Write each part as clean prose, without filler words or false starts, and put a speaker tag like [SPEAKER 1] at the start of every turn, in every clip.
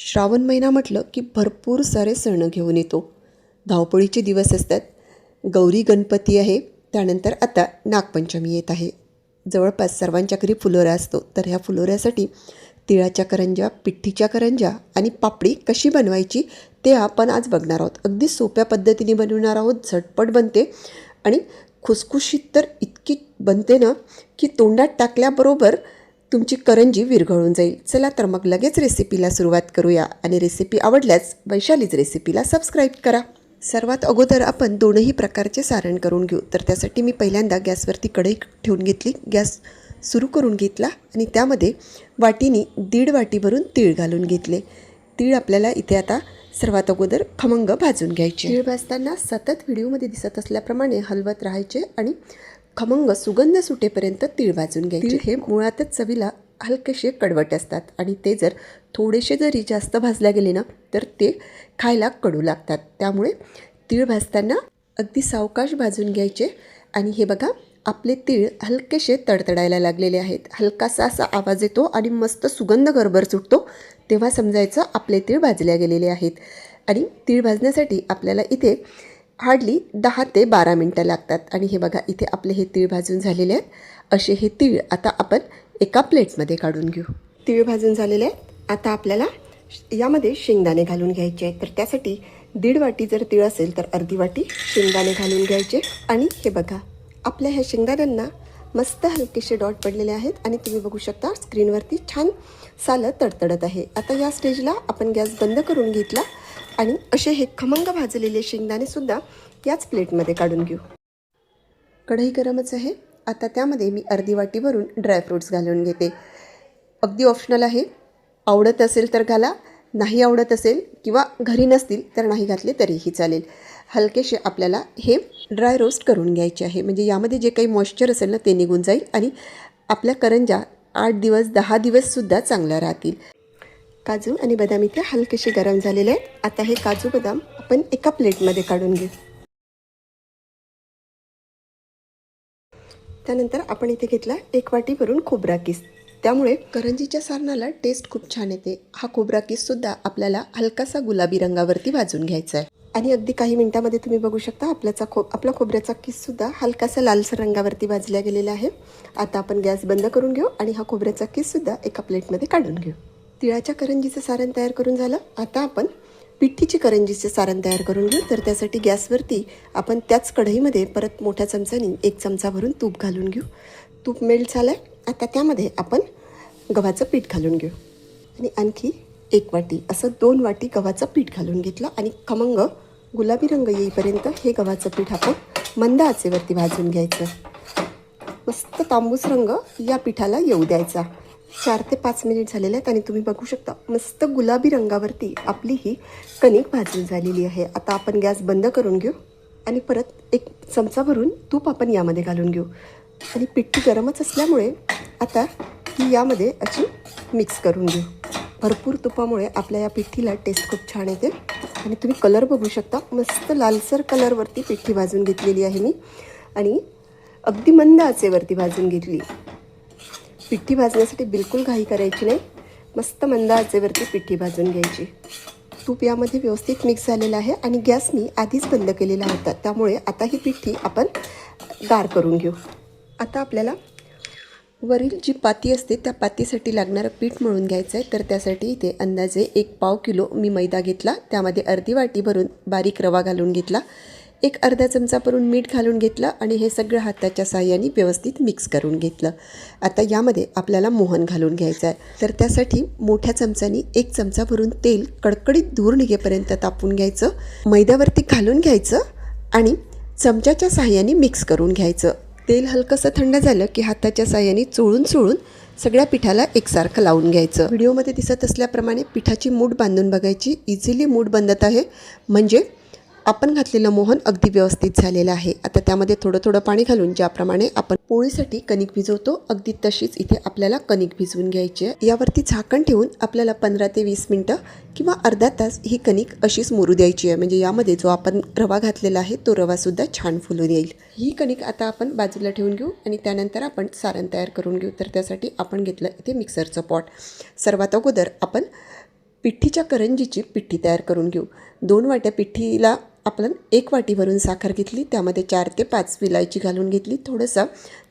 [SPEAKER 1] श्रावण महिना म्हटलं की भरपूर सारे सण घेऊन येतो. धावपळीचे दिवस असतात. गौरी गणपती आहे, त्यानंतर आता नागपंचमी येत आहे. जवळपास सर्वांच्या घरी फुलोरा असतो. तर ह्या फुलोऱ्यासाठी तिळाच्या करंज्या, पिठीच्या करंज्या आणि पापडी कशी बनवायची ते आपण आज बघणार आहोत. अगदी सोप्या पद्धतीने बनवणार आहोत. झटपट बनते आणि खुसखुशीत तर इतकी बनते ना की तोंडात टाकल्याबरोबर तुमची करंजी विरघळून जाईल. चला तर मग लगेच रेसिपीला सुरुवात करूया. आणि रेसिपी आवडल्यास वैशालीज रेसिपीला सबस्क्राईब करा. सर्वात अगोदर आपण दोनही प्रकारचे सारण करून घेऊ. तर त्यासाठी मी पहिल्यांदा गॅसवरती कढई ठेवून घेतली, गॅस सुरू करून घेतला आणि त्यामध्ये वाटीनी 1.5 वाटी भरून तीळ घालून घेतले. तीळ आपल्याला इथे आता सर्वात अगोदर खमंग भाजून घ्यायचे. तीळ भाजताना सतत व्हिडिओमध्ये दिसत असल्याप्रमाणे हलवत राहायचे आणि खमंग सुगंध सुटेपर्यंत तीळ भाजून घ्यायचे. हे मुळातच चवीला हलकेसे कडवट असतात आणि ते जर थोडेसे जरी जास्त भाजले गेले ना तर ते खायला कडू लागतात. त्यामुळे तीळ भाजताना अगदी सावकाश भाजून घ्यायचे. आणि हे बघा, आपले तीळ हलकेसे तडतडायला लागलेले आहेत. हलकासा असा आवाज येतो आणि मस्त सुगंध गरबर सुटतो, तेव्हा समजायचं आपले तीळ भाजले गेलेले आहेत. आणि तीळ भाजण्यासाठी आपल्याला इथे हार्डली 10 ते 12 मिनटं लागतात. आणि हे बघा, इथे आपले हे तीळ भाजून झालेले आहेत. असे हे तीळ आता आपण एका प्लेटमध्ये काढून घेऊ. तीळ भाजून झालेले आहेत. आता आपल्याला यामध्ये शेंगदाणे घालून घ्यायचे आहेत. तर त्यासाठी 1.5 वाटी जर तीळ असेल तर अर्धी वाटी शेंगदाणे घालून घ्यायचे. आणि हे बघा, आपल्या ह्या शेंगदाण्यांना मस्त हलकेसे डॉट पडलेले आहेत आणि तुम्ही बघू शकता स्क्रीनवरती छान सालं तडतडत आहे. आता या स्टेजला आपण गॅस बंद करून घेतला आणि असे हे खमंग भाजलेले शेंगदाणेसुद्धा याच प्लेटमध्ये काढून घेऊ. कढई गरमच आहे. आता त्यामध्ये मी अर्धी वाटी भरून ड्रायफ्रूट्स घालून घेते. अगदी ऑप्शनल आहे. आवडत असेल तर घाला, नाही आवडत असेल किंवा घरी नसतील तर नाही घातले तरीही चालेल. हलकेसे आपल्याला हे ड्राय रोस्ट करून घ्यायचे आहे. म्हणजे यामध्ये जे काही मॉइश्चर असेल ना ते निघून जाईल आणि आपल्या करंज्या 8 दिवस 10 दिवससुद्धा चांगल्या राहतील. काजू आणि बदाम इथे हलकेसे गरम झालेले आहेत. आता हे काजू बदाम आपण एका प्लेटमध्ये काढून घेऊ. त्यानंतर आपण इथे घेतला 1 वाटी भरून खोबरा किस. त्यामुळे करंजीच्या सारणाला टेस्ट खूप छान येते. हा खोबरा किससुद्धा आपल्याला हलकासा गुलाबी रंगावरती भाजून घ्यायचा आहे. आणि अगदी काही मिनटामध्ये तुम्ही बघू शकता आपला खोबऱ्याचा किससुद्धा हलकासा लालसर रंगावरती भाजला गेलेला आहे. आता आपण गॅस बंद करून घेऊ आणि हा खोबऱ्याचा किससुद्धा एका प्लेटमध्ये काढून घेऊ. तिळाच्या करंजीचं सारण तयार करून झालं. आता आपण पिठीची करंजीचे सारण तयार करून घेऊ. तर त्यासाठी गॅसवरती आपण त्याच कढईमध्ये परत मोठ्या चमच्याने 1 चमचा भरून तूप घालून घेऊ. तूप मेल्ट झालं आहे. आता त्यामध्ये आपण गव्हाचं पीठ घालून घेऊ आणि आणखी 1 वाटी असं 2 वाटी गव्हाचं पीठ घालून घेतलं आणि खमंग गुलाबी रंग येईपर्यंत हे गव्हाचं पीठ आपण मंद आचेवरती भाजून घ्यायचं. मस्त तांबूस रंग या पिठाला येऊ द्यायचा. 4 ते 5 मिनिट झालेले आहेत आणि तुम्ही बघू शकता मस्त गुलाबी रंगावरती आपली ही कणिक भाजून झालेली आहे. आता आपण गॅस बंद करून घेऊ आणि परत 1 चमचा भरून तूप आपण यामध्ये घालून घेऊ. आणि पिठी गरमच असल्यामुळे आता ही यामध्ये अशी मिक्स करून घेऊ. भरपूर तुपामुळे आपल्या या पिठीला टेस्ट खूप छान येते. आणि तुम्ही कलर बघू शकता, मस्त लालसर कलरवरती पिठी भाजून घेतलेली आहे मी आणि अगदी मंद आचेवरती भाजून घेतली. पिठी भाजण्यासाठी बिलकुल घाई करायची नाही. मस्त मंद आचेवरती पिठी भाजून घ्यायची. तूप यामध्ये व्यवस्थित मिक्स झालेलं आहे आणि गॅस मी आधीच बंद केलेला होता. त्यामुळे आता ही पिठी आपण गार करून घेऊ. आता आपल्याला वरील जी पाती असते त्या पातीसाठी लागणारं पीठ मळून घ्यायचं आहे. तर त्यासाठी इथे अंदाजे 1 पाव किलो मी मैदा घेतला. त्यामध्ये अर्धी वाटी भरून बारीक रवा घालून घेतला. 1 अर्धा चमचा भरून मीठ घालून घेतलं आणि हे सगळं हाताच्या साहाय्याने व्यवस्थित मिक्स करून घेतलं. आता यामध्ये आपल्याला मोहन घालून घ्यायचं आहे. तर त्यासाठी मोठ्या चमच्याने 1 चमचा भरून तेल कडकडीत धूर निघेपर्यंत तापून घ्यायचं. मैद्यावरती घालून घ्यायचं आणि चमच्याच्या साहाय्याने मिक्स करून घ्यायचं. तेल हलकंसं थंड झालं की हाताच्या साहाय्याने चोळून सगळ्या पिठाला एकसारखं लावून घ्यायचं. व्हिडिओमध्ये दिसत असल्याप्रमाणे पिठाची मूठ बांधून बघायची. इझिली मूठ बांधत आहे म्हणजे आपण घातलेलं मोहन अगदी व्यवस्थित झालेलं आहे. आता त्यामध्ये थोडं थोडं पाणी घालून ज्याप्रमाणे आपण पोळीसाठी कणिक भिजवतो अगदी तशीच इथे आपल्याला कणिक भिजवून घ्यायची आहे. यावरती झाकण ठेवून आपल्याला 15 ते 20 मिनटं किंवा अर्धा तास ही कणिक अशीच मुरू द्यायची आहे. म्हणजे यामध्ये जो आपण रवा घातलेला आहे तो रवासुद्धा छान फुलून येईल. ही कणिक आता आपण बाजूला ठेवून घेऊ आणि त्यानंतर आपण सारण तयार करून घेऊ. तर त्यासाठी आपण घेतलं इथे मिक्सरचं पॉट. सर्वात अगोदर आपण पिठीच्या करंजीची पिठी तयार करून घेऊ. 2 वाट्या पिठीला आपण 1 वाटी भरून साखर घेतली, त्यामध्ये 4 ते 5 विलायची घालून घेतली, थोडासा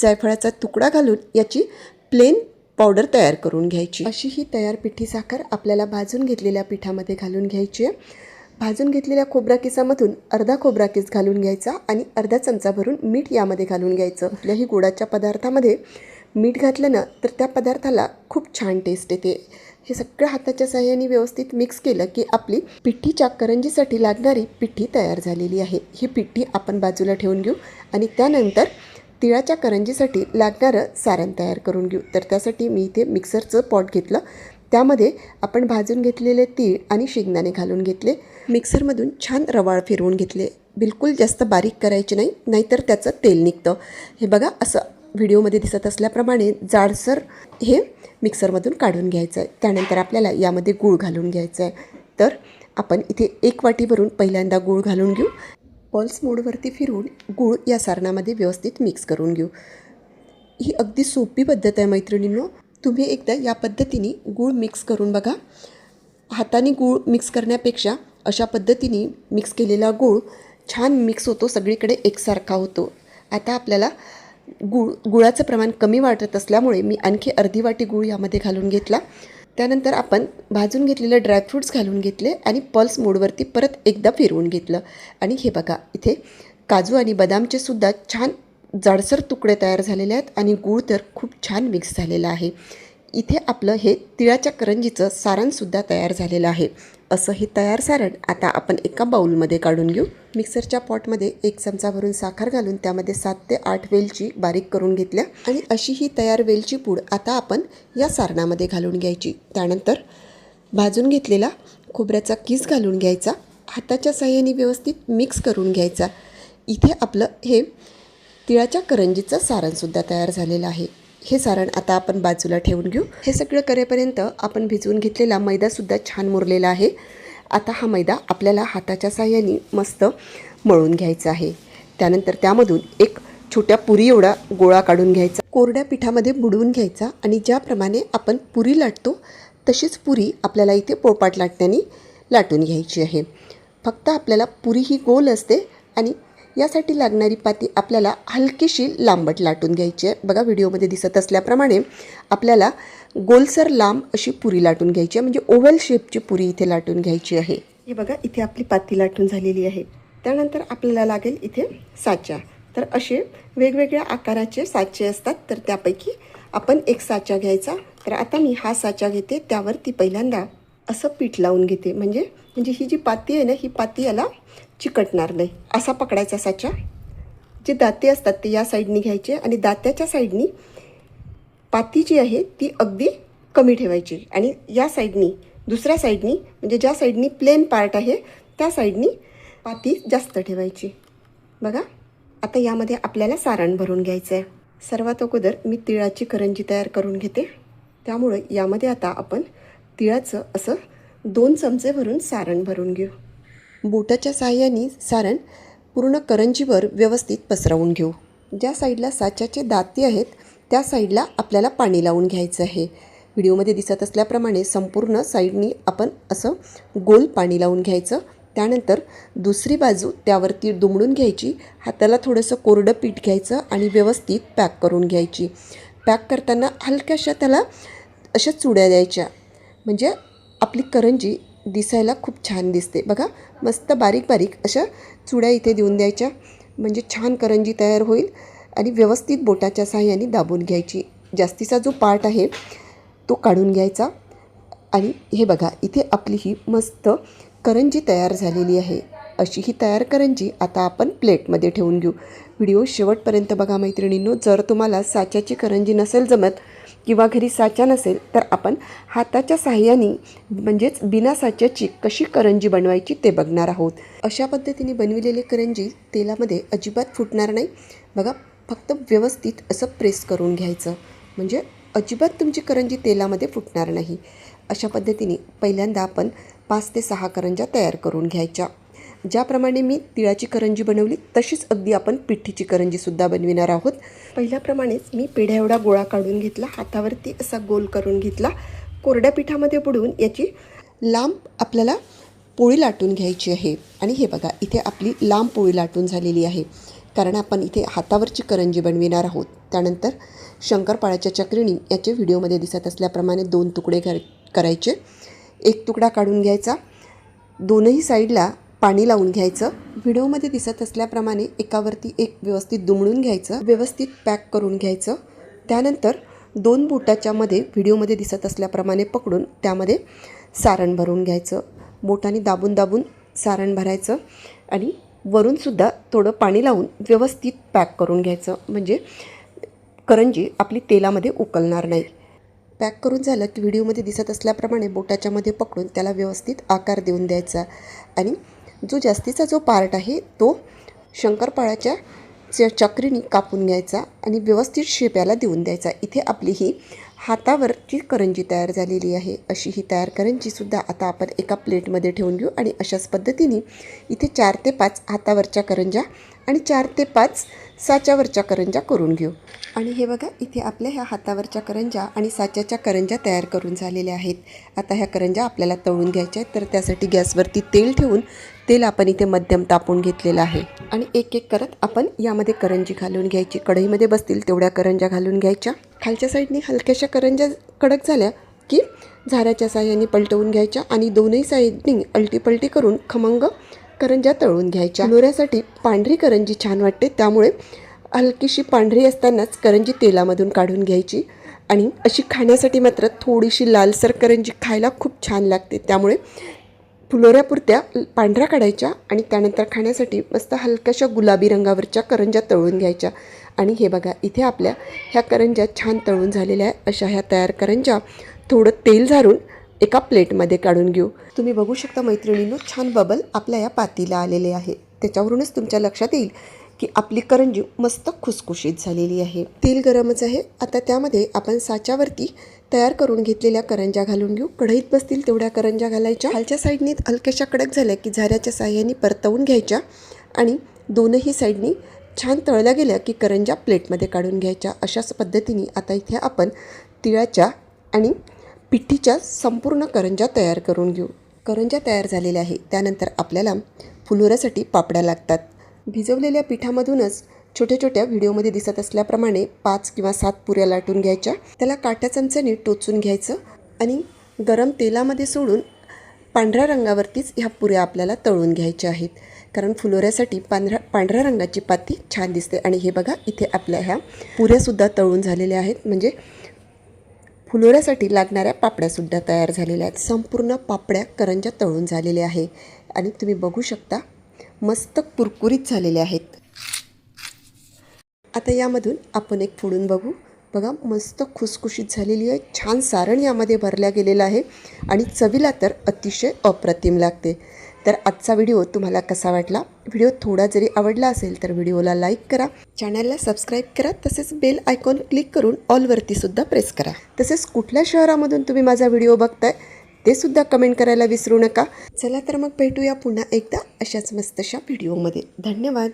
[SPEAKER 1] जायफळाचा तुकडा घालून याची प्लेन पावडर तयार करून घ्यायची. अशी ही तयार पिठी साखर आपल्याला भाजून घेतलेल्या पिठामध्ये घालून घ्यायची आहे. भाजून घेतलेल्या खोबरा किसामधून अर्धा खोबरा किस घालून घ्यायचा आणि अर्धा चमचा भरून मीठ यामध्ये घालून घ्यायचं. कुठल्याही गोडाच्या पदार्थामध्ये मीठ घातलं ना तर त्या पदार्थाला खूप छान टेस्ट येते. हे सगळं हाताच्या साहाय्याने व्यवस्थित मिक्स केलं की आपली पिठीच्या करंजीसाठी लागणारी पिठी तयार झालेली आहे. ही पिठी आपण बाजूला ठेवून घेऊ आणि त्यानंतर तिळाच्या करंजीसाठी लागणारं सारण तयार करून घेऊ. तर त्यासाठी मी इथे मिक्सरचं पॉट घेतलं, त्यामध्ये आपण भाजून घेतलेले तीळ आणि शेंगदाणे घालून घेतले. मिक्सरमधून छान रवाळ फिरवून घेतले. बिलकुल जास्त बारीक करायचे नाही, नाहीतर त्याचं तेल निघतं. हे बघा, असं व्हिडिओमध्ये दिसत असल्याप्रमाणे जाडसर हे मिक्सरमधून काढून घ्यायचं आहे. त्यानंतर आपल्याला यामध्ये गूळ घालून घ्यायचं आहे. तर आपण इथे 1 वाटी भरून पहिल्यांदा गूळ घालून घेऊ. पल्स मोडवरती फिरवून गूळ या सारणामध्ये व्यवस्थित मिक्स करून घेऊ. ही अगदी सोपी पद्धत आहे मैत्रिणींनो. तुम्ही एकदा या पद्धतीने गूळ मिक्स करून बघा. हाताने गूळ मिक्स करण्यापेक्षा अशा पद्धतीने मिक्स केलेला गूळ छान मिक्स होतो, सगळीकडे एकसारखा होतो. आता आपल्याला गुळाचं प्रमाण कमी वाटत असल्यामुळे मी आणखी अर्धी वाटी गूळ यामध्ये घालून घेतला. त्यानंतर आपण भाजून घेतलेले ड्रायफ्रूट्स घालून घेतले आणि पल्स मोडवरती परत एकदा फिरवून घेतलं. आणि हे बघा, इथे काजू आणि बदामचे सुद्धा छान जाडसर तुकडे तयार झालेले आहेत आणि गूळ तर खूप छान मिक्स झालेला आहे. इथे आपलं हे तिळाच्या करंजीचं सारणसुद्धा तयार झालेलं आहे. असं हे तयार सारण आता आपण एका बाउलमध्ये काढून घेऊ. मिक्सरच्या पॉटमध्ये 1 चमचा भरून साखर घालून त्यामध्ये 7 ते 8 वेलची बारीक करून घेतल्या आणि अशी ही तयार वेलची पूड आता आपण या सारणामध्ये घालून घ्यायची. त्यानंतर भाजून घेतलेला खोबऱ्याचा किस घालून घ्यायचा. हाताच्या साहाय्याने व्यवस्थित मिक्स करून घ्यायचा. इथे आपलं हे तिळाच्या करंजीचं सारणसुद्धा तयार झालेलं आहे. हे सारण आता आपण बाजूला ठेवून घेऊ. हे सगळं करेपर्यंत आपण भिजवून घेतलेला मैदासुद्धा छान मुरलेला आहे. आता हा मैदा आपल्याला हाताच्या साहाय्याने मस्त मळून घ्यायचा आहे. त्यानंतर त्यामधून एक छोट्या पुरी एवढा गोळा काढून घ्यायचा. कोरड्या पिठामध्ये बुडवून घ्यायचा आणि ज्याप्रमाणे आपण पुरी लाटतो तशीच पुरी आपल्याला इथे पोळपाट लाटण्याने लाटून घ्यायची आहे. फक्त आपल्याला पुरी ही गोल असते आणि यासाठी लागणारी पाती आपल्याला हलकीशी लांबट लाटून घ्यायची आहे. बघा, व्हिडिओमध्ये दिसत असल्याप्रमाणे आपल्याला गोलसर लांब अशी पुरी लाटून घ्यायची आहे, म्हणजे ओव्हल शेपची पुरी इथे लाटून घ्यायची आहे. हे बघा, इथे आपली पाती लाटून झालेली आहे. त्यानंतर आपल्याला लागेल इथे साचा. तर असे वेगवेगळ्या आकाराचे साचे असतात, तर त्यापैकी आपण एक साचा घ्यायचा. तर आता मी हा साचा घेते, त्यावरती पहिल्यांदा असं पीठ लावून घेते. म्हणजे ही जी पाती आहे ना, ही पाती याला चिकटणार नाही. असा पकडायचा साचा. जे दाते असतात ते या साईडनी घ्यायचे आणि दात्याच्या साईडनी पाती जी आहे ती अगदी कमी ठेवायची आणि या साईडनी दुसऱ्या साईडनी म्हणजे ज्या साईडनी प्लेन पार्ट आहे त्या साईडनी पाती जास्त ठेवायची. बघा, आता यामध्ये आपल्याला सारण भरून घ्यायचं आहे. सर्वात अगोदर मी तिळाची करंजी तयार करून घेते. त्यामुळे यामध्ये आता आपण तिळाचं असं 2 चमचे भरून सारण भरून घेऊ. बोटाच्या साहाय्याने सारण पूर्ण करंजीवर व्यवस्थित पसरवून घेऊ. ज्या साईडला साच्याचे दाते आहेत त्या साईडला आपल्याला पाणी लावून घ्यायचं आहे. व्हिडिओमध्ये दिसत असल्याप्रमाणे संपूर्ण साईडनी आपण असं गोल पाणी लावून घ्यायचं. त्यानंतर दुसरी बाजू त्यावरती दुमडून घ्यायची. हाताला थोडंसं कोरडं पीठ घ्यायचं आणि व्यवस्थित पॅक करून घ्यायची. पॅक करताना हलक्याशा त्याला अशा चुड्या द्यायच्या, म्हणजे आपली करंजी दिसायला खूप छान दिसते. बघा, मस्त बारीक बारीक अशा चुड्या इथे देऊन द्यायच्या, म्हणजे छान करंजी तयार होईल. आणि व्यवस्थित बोटाच्या साहाय्याने दाबून घ्यायची. जास्तीचा जो पार्ट आहे तो काढून घ्यायचा. आणि हे बघा, इथे आपली ही मस्त करंजी तयार झालेली आहे. अशी ही तयार करंजी आता आपण प्लेटमध्ये ठेवून घेऊ. व्हिडिओ शेवटपर्यंत बघा मैत्रिणींनो. जर तुम्हाला साच्याची करंजी नसेल जमत किंवा घरी साचा नसेल तर आपण हाताच्या साहाय्याने म्हणजेच बिना साच्याची कशी करंजी बनवायची ते बघणार आहोत. अशा पद्धतीने बनविलेली करंजी तेलामध्ये अजिबात फुटणार नाही. बघा, फक्त व्यवस्थित असं प्रेस करून घ्यायचं, म्हणजे अजिबात तुमची करंजी तेलामध्ये फुटणार नाही. अशा पद्धतीने पहिल्यांदा आपण 5 ते 6 करंज्या तयार करून घ्यायच्या. ज्याप्रमाणे मी तिळाची करंजी बनवली तशीच अगदी आपण पिठीची करंजीसुद्धा बनविणार आहोत. पहिल्याप्रमाणेच मी पेढ्या एवढा गोळा काढून घेतला, हातावरती असा गोल करून घेतला. कोरड्या पिठामध्ये बुडवून याची लांब आपल्याला पोळी लाटून घ्यायची आहे. आणि हे बघा इथे आपली लांब पोळी लाटून झालेली आहे, कारण आपण इथे हातावरची करंजी बनविणार आहोत. त्यानंतर शंकरपाळ्याच्या चकरीणी याचे व्हिडिओमध्ये दिसत असल्याप्रमाणे 2 तुकडे करायचे. एक तुकडा काढून घ्यायचा, दोनही साईडला पाणी लावून घ्यायचं. व्हिडिओमध्ये दिसत असल्याप्रमाणे एकावरती एक व्यवस्थित दुमडून घ्यायचं, व्यवस्थित पॅक करून घ्यायचं. त्यानंतर 2 बोटाच्या मध्ये व्हिडिओमध्ये दिसत असल्याप्रमाणे पकडून त्यामध्ये सारण भरून घ्यायचं. बोटाने दाबून दाबून सारण भरायचं आणि वरूनसुद्धा थोडं पाणी लावून व्यवस्थित पॅक करून घ्यायचं, म्हणजे करंजी आपली तेलामध्ये उकळणार नाही. पॅक करून झालं की व्हिडिओमध्ये दिसत असल्याप्रमाणे बोटाच्या मध्ये पकडून त्याला व्यवस्थित आकार देऊन द्यायचा. आणि जो जास्तीचा जो पार्ट आहे तो शंकरपाळ्याच्या चकरीने कापून घ्यायचा आणि व्यवस्थित शेप याला देऊन द्यायचा. इथे आपली ही हातावरची करंजी तयार झालेली आहे. अशी ही तयार करंजीसुद्धा आता आपण एका प्लेटमध्ये ठेवून घेऊ. आणि अशाच पद्धतीने इथे 4 ते 5 हातावरच्या करंज्या आणि 4 ते 5 साच्यावरच्या करंज्या करून घेऊ. आणि हे बघा इथे आपल्या ह्या हातावरच्या करंज्या आणि साच्याच्या करंज्या तयार करून झालेल्या आहेत. आता ह्या करंज्या आपल्याला तळून घ्यायच्या आहेत. तर त्यासाठी गॅसवरती तेल ठेवून तेल आपण इथे मध्यम तापवून घेतलेलं आहे. आणि एक एक करत आपण यामध्ये करंजी घालून घ्यायची. कढईमध्ये बसतील तेवढ्या करंज्या घालून घ्यायच्या. खालच्या साईडने हलक्याशा करंज्या कडक झाल्या की झाऱ्याच्या साहाय्याने पलटवून घ्यायच्या आणि दोन्ही साईडनी अलटीपलटी करून खमंग करंज्या तळून घ्यायच्या. लोऱ्यासाठी पांढरी करंजी छान वाटते, त्यामुळे हलकीशी पांढरी असतानाच करंजी तेलामधून काढून घ्यायची. आणि अशी खाण्यासाठी मात्र थोडीशी लालसर करंजी खायला खूप छान लागते. त्यामुळे फुलोऱ्यापुरत्या पांढऱ्या काढायच्या आणि त्यानंतर खाण्यासाठी मस्त हलक्याशा गुलाबी रंगावरच्या करंज्या तळून घ्यायच्या. आणि हे बघा इथे आपल्या ह्या करंज्या छान तळून झालेल्या आहे. अशा ह्या तयार करंज्या थोडं तेल झारून एका प्लेटमध्ये काढून घेऊ. तुम्ही बघू शकता मैत्रिणींनो, छान बबल आपल्या या पातीला आलेले आहे. त्याच्यावरूनच तुमच्या लक्षात येईल की आपली करंजी मस्त खुसखुशीत झालेली आहे. तेल गरमच आहे. आता त्यामध्ये आपण साच्यावरती तयार करून घेतलेल्या करंज्या घालून घेऊ. कढईत बसतील तेवढ्या करंज्या घालायच्या. खालच्या साईडनी हलक्याशा कडक झाल्या की झाऱ्याच्या साहाय्याने परतवून घ्यायच्या आणि दोनही साईडनी छान तळल्या गेल्या की करंज्या प्लेटमध्ये काढून घ्यायच्या. अशाच पद्धतीने आता इथे आपण तिळाच्या आणि पिठीच्या संपूर्ण करंज्या तयार करून घेऊ. करंज्या तयार झालेल्या आहे. त्यानंतर आपल्याला फुलोऱ्यासाठी पापड्या लागतात. भिजवलेल्या पिठामधूनच छोट्या छोट्या व्हिडिओमध्ये दिसत असल्याप्रमाणे 5 किंवा 7 पुऱ्या लाटून घ्यायच्या. त्याला काट्या चमच्याने टोचून घ्यायचं आणि गरम तेलामध्ये सोडून पांढऱ्या रंगावरतीच ह्या पुऱ्या आपल्याला तळून घ्यायच्या आहेत, कारण फुलोऱ्यासाठी पांढऱ्या रंगाची पाती छान दिसते. आणि हे बघा इथे आपल्या ह्या पुऱ्यासुद्धा तळून झालेल्या आहेत, म्हणजे फुलोऱ्यासाठी लागणाऱ्या पापड्यासुद्धा तयार झालेल्या आहेत. संपूर्ण पापड्या करंज्या तळून झालेल्या आहे आणि तुम्ही बघू शकता मस्त कुरकुरीत झालेले आहेत. आता यामधून आपण एक फोडून बघू. बघा मस्त खुसखुशीत झालेली आहे. छान सारण यामध्ये भरल्या गेलेलं आहे आणि चवीला तर अतिशय अप्रतिम लागते. तर आजचा व्हिडिओ तुम्हाला कसा वाटला? व्हिडिओ थोडा जरी आवडला असेल तर व्हिडिओला लाईक करा, चॅनलला सबस्क्राईब करा, तसेच बेल आयकॉन क्लिक करून ऑलवरती सुद्धा प्रेस करा. तसेच कुठल्या शहरामधून तुम्ही माझा व्हिडिओ बघताय ते सुद्धा कमेंट करायला विसरू नका. चला तर मग भेटूया पुन्हा एकदा अशाच मस्तशा व्हिडिओमध्ये. धन्यवाद.